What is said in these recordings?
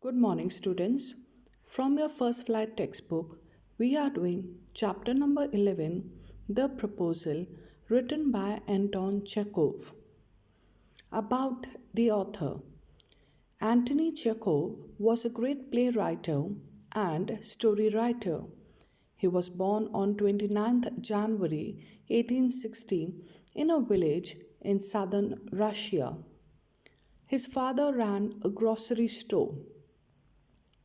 Good morning, students. From your first flight textbook, we are doing chapter number 11, The Proposal, written by Anton Chekhov. About the author. Antony Chekhov was a great playwright and story writer. He was born on 29th January 1860 in a village in southern Russia. His father ran a grocery store.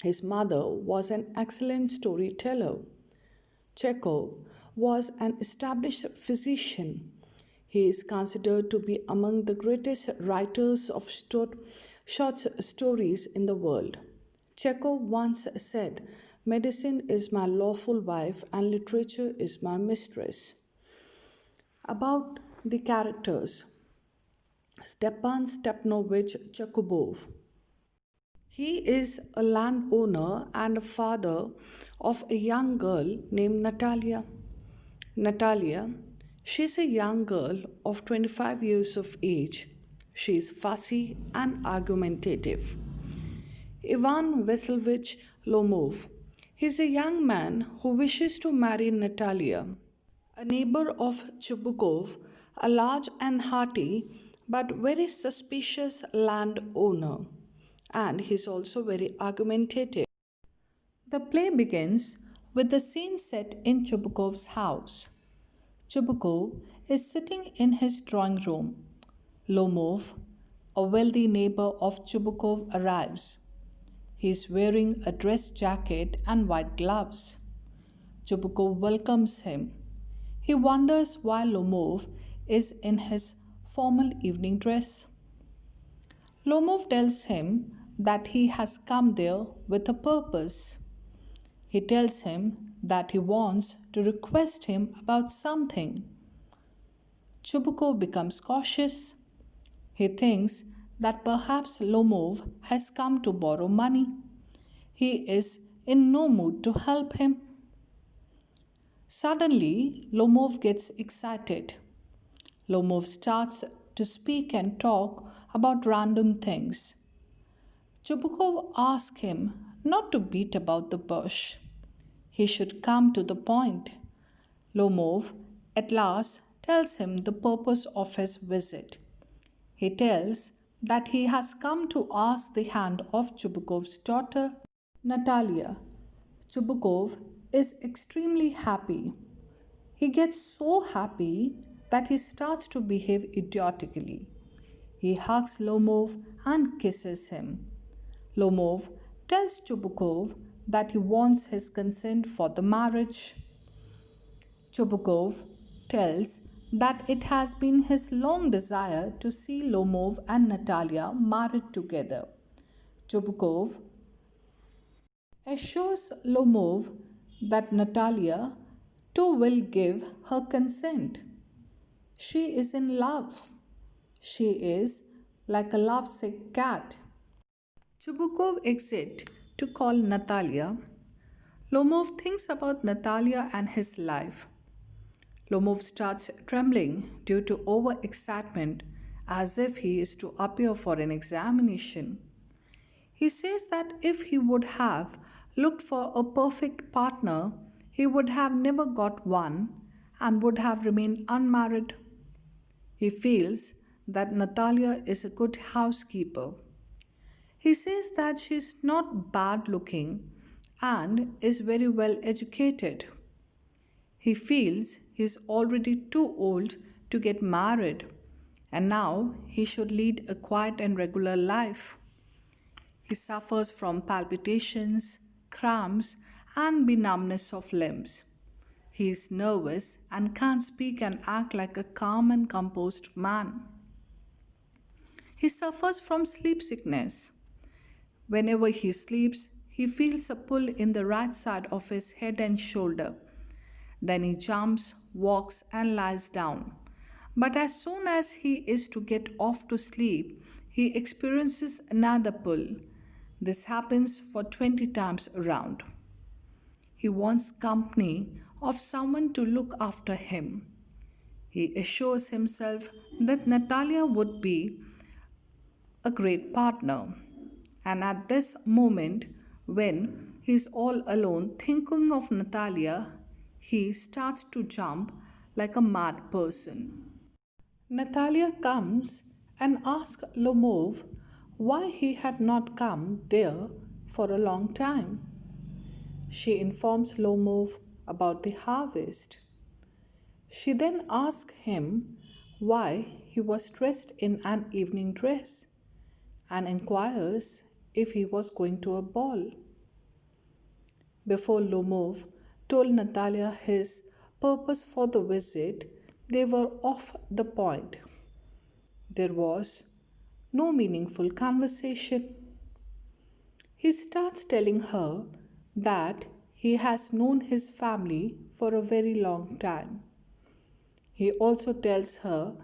His mother was an excellent storyteller. Chekhov was an established physician. He is considered to be among the greatest writers of short stories in the world. Chekhov once said, "Medicine is my lawful wife and literature is my mistress." About the characters. Stepan Stepanovich Chekubov. He is a landowner and a father of a young girl named Natalya. Natalya, she is a young girl of 25 years of age. She is fussy and argumentative. Ivan Vassilyevich Lomov. He is a young man who wishes to marry Natalya. A neighbor of Chubukov, a large and hearty but very suspicious landowner, and he's also very argumentative. The play begins with the scene set in Chubukov's house. Chubukov is sitting in his drawing room. Lomov, a wealthy neighbor of Chubukov, arrives. He is wearing a dress jacket and white gloves. Chubukov welcomes him. He wonders why Lomov is in his formal evening dress. Lomov tells him that he has come there with a purpose. He tells him that he wants to request him about something. Chubukov becomes cautious. He thinks that perhaps Lomov has come to borrow money. He is in no mood to help him. Suddenly, Lomov gets excited. Lomov starts to speak and talk about random things. Chubukov asks him not to beat about the bush. He should come to the point. Lomov at last tells him the purpose of his visit. He tells that he has come to ask the hand of Chubukov's daughter, Natalya. Chubukov is extremely happy. He gets so happy that he starts to behave idiotically. He hugs Lomov and kisses him. Lomov tells Chubukov that he wants his consent for the marriage. Chubukov tells that it has been his long desire to see Lomov and Natalya married together. Chubukov assures Lomov that Natalya too will give her consent. She is in love. She is like a lovesick cat. Chubukov exits to call Natalya. Lomov thinks about Natalya and his life. Lomov starts trembling due to overexcitement as if he is to appear for an examination. He says that if he would have looked for a perfect partner, he would have never got one and would have remained unmarried. He feels that Natalya is a good housekeeper. He says that she is not bad looking and is very well educated. He feels he is already too old to get married and now he should lead a quiet and regular life. He suffers from palpitations, cramps, and benumbness of limbs. He is nervous and can't speak and act like a calm and composed man. He suffers from sleep sickness. Whenever he sleeps, he feels a pull in the right side of his head and shoulder. Then he jumps, walks, and lies down. But as soon as he is to get off to sleep, he experiences another pull. This happens for 20 times around. He wants company of someone to look after him. He assures himself that Natalya would be a great partner. And at this moment, when he's all alone thinking of Natalya, he starts to jump like a mad person. Natalya comes and asks Lomov why he had not come there for a long time. She informs Lomov about the harvest. She then asks him why he was dressed in an evening dress and inquires if he was going to a ball. Before Lomov told Natalya his purpose for the visit, they were off the point. There was no meaningful conversation. He starts telling her that he has known his family for a very long time. He also tells her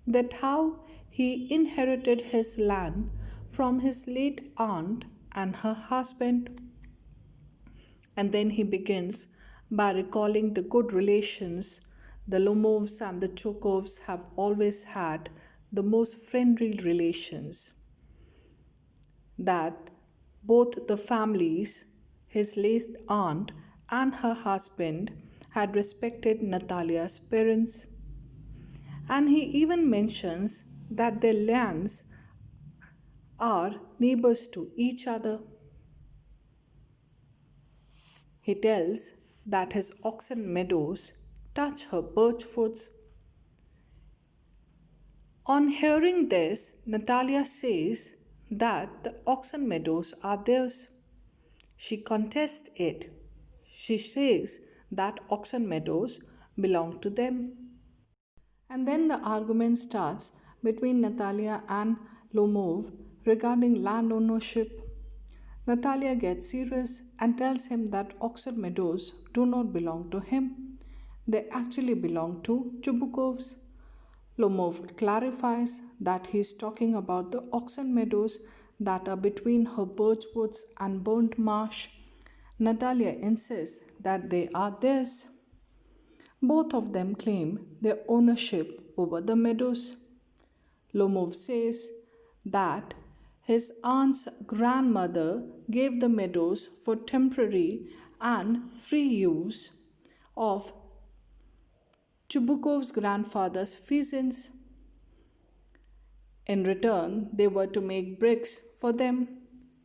that how he inherited his land from his late aunt and her husband. And then he begins by recalling the good relations the Lomovs and the Chokovs have always had, the most friendly relations. That both the families, his late aunt and her husband, had respected Natalya's parents. And he even mentions that their lands are neighbors to each other. He tells that his oxen meadows touch her birch woods. On hearing this, Natalya says that the oxen meadows are theirs. She contests it. She says that oxen meadows belong to them. And then the argument starts between Natalya and Lomov regarding land ownership. Natalya gets serious and tells him that oxen meadows do not belong to him. They actually belong to Chubukovs. Lomov clarifies that he is talking about the oxen meadows that are between her birch woods and burnt marsh. Natalya insists that they are theirs. Both of them claim their ownership over the meadows. Lomov says that his aunt's grandmother gave the meadows for temporary and free use of Chubukov's grandfather's pheasants. In return, they were to make bricks for them.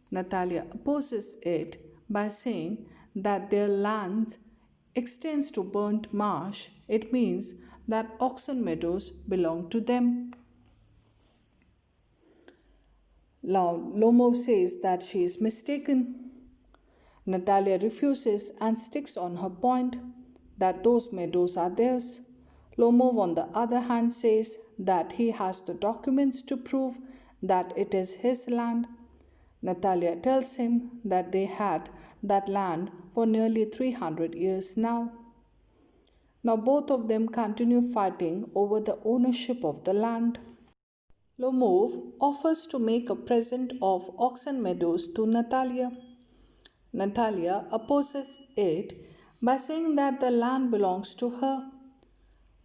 Natalya opposes it by saying that their land extends to burnt marsh. It means that oxen meadows belong to them. Lomov says that she is mistaken. Natalya refuses and sticks on her point that those meadows are theirs. Lomov, on the other hand, says that he has the documents to prove that it is his land. Natalya tells him that they had that land for nearly 300 years now. Now both of them continue fighting over the ownership of the land. Lomov offers to make a present of oxen meadows to Natalya. Natalya opposes it by saying that the land belongs to her.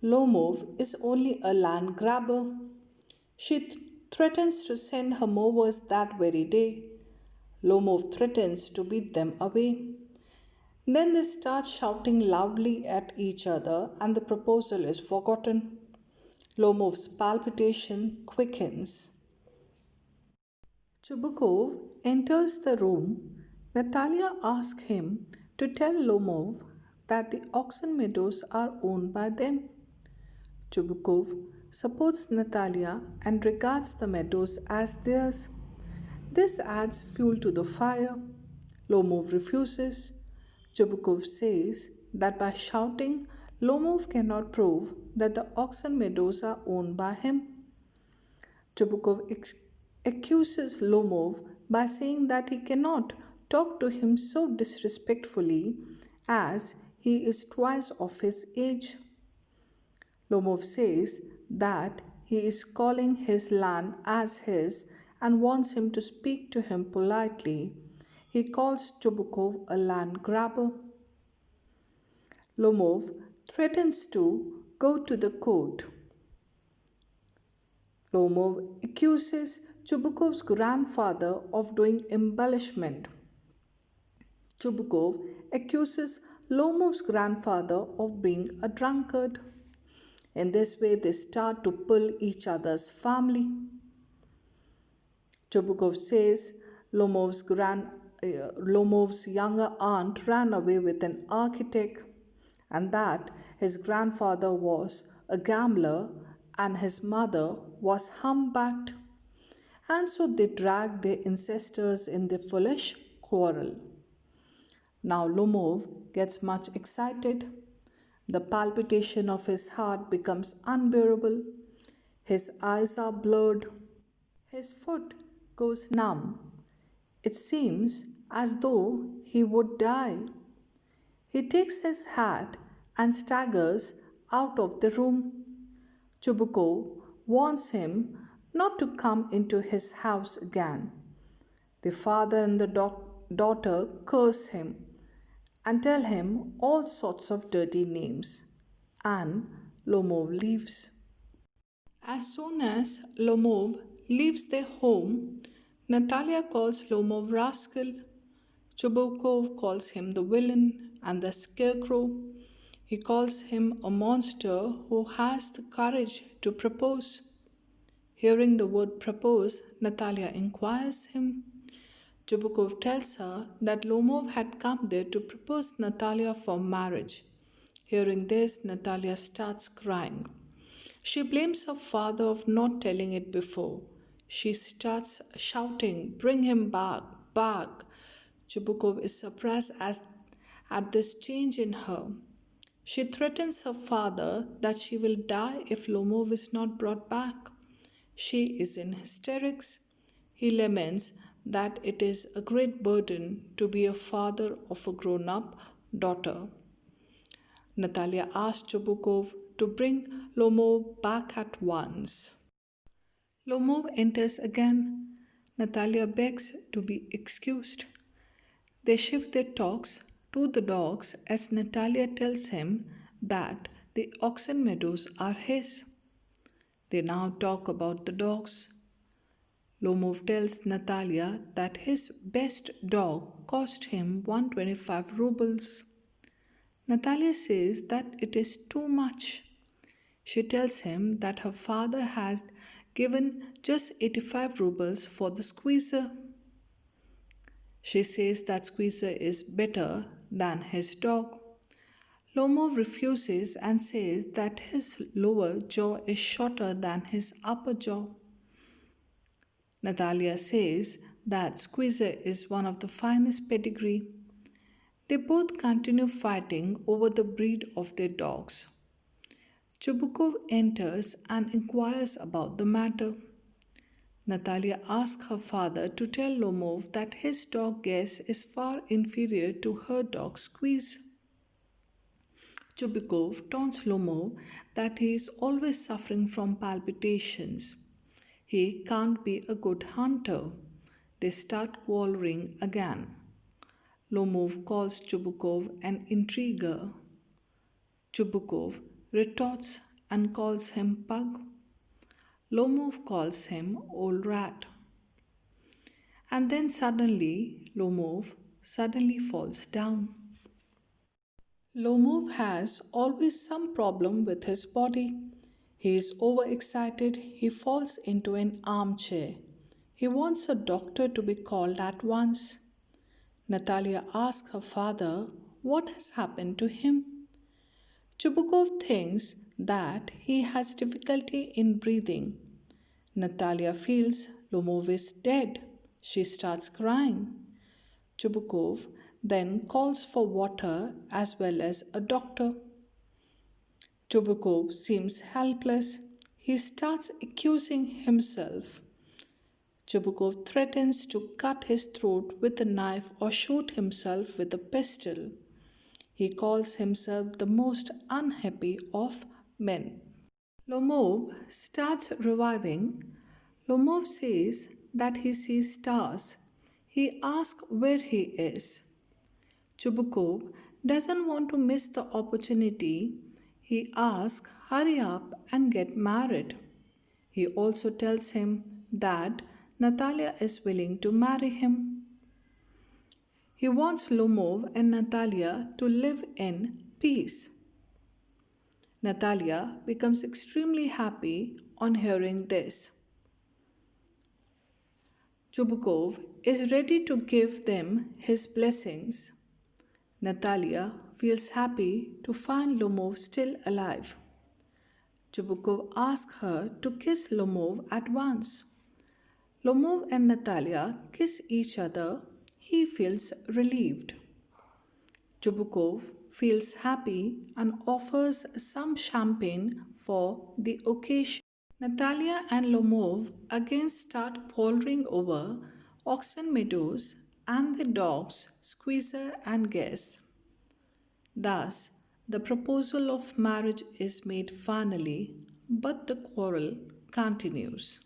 Lomov is only a land grabber. She threatens to send her mowers that very day. Lomov threatens to beat them away. Then they start shouting loudly at each other and the proposal is forgotten. Lomov's palpitation quickens. Chubukov enters the room. Natalya asks him to tell Lomov that the oxen meadows are owned by them. Chubukov supports Natalya and regards the meadows as theirs. This adds fuel to the fire. Lomov refuses. Chubukov says that by shouting, Lomov cannot prove that the oxen meadows are owned by him. Chubukov accuses Lomov by saying that he cannot talk to him so disrespectfully as he is twice of his age. Lomov says that he is calling his land as his and wants him to speak to him politely. He calls Chubukov a land grabber. Lomov threatens to go to the court. Lomov accuses Chubukov's grandfather of doing embellishment. Chubukov accuses Lomov's grandfather of being a drunkard. In this way, they start to pull each other's family. Chubukov says Lomov's younger aunt ran away with an architect and that his grandfather was a gambler and his mother was humpbacked. And so they drag their ancestors in the foolish quarrel. Now Lomov gets much excited. The palpitation of his heart becomes unbearable. His eyes are blurred. His foot goes numb. It seems as though he would die. He takes his hat and staggers out of the room. Chubukov warns him not to come into his house again. The father and the daughter curse him and tell him all sorts of dirty names, and Lomov leaves. As soon as Lomov leaves their home, Natalya calls Lomov rascal. Chubukov calls him the villain and the scarecrow. He calls him a monster who has the courage to propose. Hearing the word propose, Natalya inquires him. Chubukov tells her that Lomov had come there to propose Natalya for marriage. Hearing this, Natalya starts crying. She blames her father of not telling it before. She starts shouting, "Bring him back, back!" Chubukov is surprised at this change in her. She threatens her father that she will die if Lomov is not brought back. She is in hysterics. He laments that it is a great burden to be a father of a grown up daughter. Natalya asks Chubukov to bring Lomov back at once. Lomov enters again. Natalya begs to be excused. They shift their talks to the dogs as Natalya tells him that the oxen meadows are his. They now talk about the dogs. Lomov tells Natalya that his best dog cost him 125 rubles. Natalya says that it is too much. She tells him that her father has given just 85 rubles for the squeezer. She says that squeezer is better than his dog. Lomov refuses and says that his lower jaw is shorter than his upper jaw. Natalya says that Squeezer is one of the finest pedigree. They both continue fighting over the breed of their dogs. Chubukov enters and inquires about the matter. Natalya asks her father to tell Lomov that his dog Guess is far inferior to her dog Squeeze. Chubukov taunts Lomov that he is always suffering from palpitations. He can't be a good hunter. They start quarreling again. Lomov calls Chubukov an intriguer. Chubukov retorts and calls him pug. Lomov calls him old rat. And then suddenly, Lomov suddenly falls down. Lomov has always some problem with his body. He is overexcited. He falls into an armchair. He wants a doctor to be called at once. Natalya asks her father what has happened to him. Chubukov thinks that he has difficulty in breathing. Natalya feels Lomov is dead. She starts crying. Chubukov then calls for water as well as a doctor. Chubukov seems helpless. He starts accusing himself. Chubukov threatens to cut his throat with a knife or shoot himself with a pistol. He calls himself the most unhappy of men. Lomov starts reviving. Lomov says that he sees stars. He asks where he is. Chubukov doesn't want to miss the opportunity. He asks, "Hurry up and get married." He also tells him that Natalya is willing to marry him. He wants Lomov and Natalya to live in peace. Natalya becomes extremely happy on hearing this. Chubukov is ready to give them his blessings. Natalya feels happy to find Lomov still alive. Chubukov asks her to kiss Lomov at once. Lomov and Natalya kiss each other. He feels relieved. Chubukov feels happy and offers some champagne for the occasion. Natalya and Lomov again start quarreling over oxen meadows and the dogs Squeezer and Guess. Thus, the proposal of marriage is made finally, but the quarrel continues.